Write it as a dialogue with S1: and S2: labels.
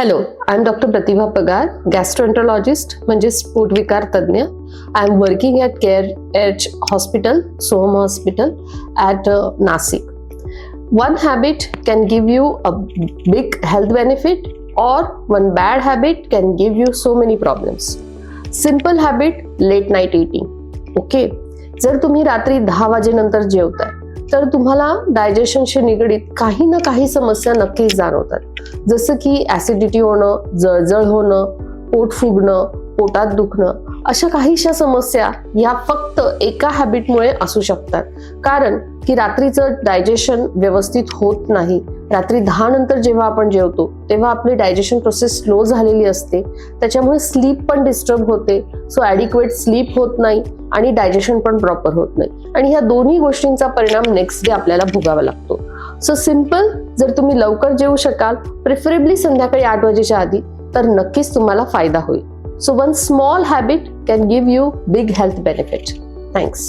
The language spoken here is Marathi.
S1: Hello, I am doctor Pratibha Pagar, gastroenterologist म्हणजेच पोटविकार तज्ञ. I am working at care edge hospital, Soham hospital at Nashik. One habit can give you a big health benefit, or one bad habit can give you so many problems. Simple habit, late night eating. Okay, जर तुम्ही रात्री 10 वाजेनंतर जेवताय तर तुम्हाला डायजेशनशी निगडीत काही ना काही समस्या नक्कीच जाणवतात. जसं की ऍसिडिटी होणं, जळजळ होणं, पोट फुगणं, पोटात दुखणं, अशा काहीशा समस्या या फक्त एका हॅबिटमुळे असू शकतात. कारण की रात्रीचं डायजेशन व्यवस्थित होत नाही. रात्री 10 नंतर जेव्हा आपण जेवतो तेव्हा आपली डायजेशन प्रोसेस स्लो झालेली असते, त्याच्यामुळे स्लीप पण डिस्टर्ब होते. सो ॲडिक्वेट स्लीप होत नाही आणि डायजेशन पण प्रॉपर होत नाही, आणि ह्या दोन्ही गोष्टींचा परिणाम नेक्स्ट डे आपल्याला भोगावा लागतो. सो सिम्पल, जर तुम्ही लवकर जेवू शकाल, प्रिफरेबली संध्याकाळी 8 वाजेच्या आधी, तर नक्कीच तुम्हाला फायदा होईल. So one small habit can give you big health benefit. Thanks.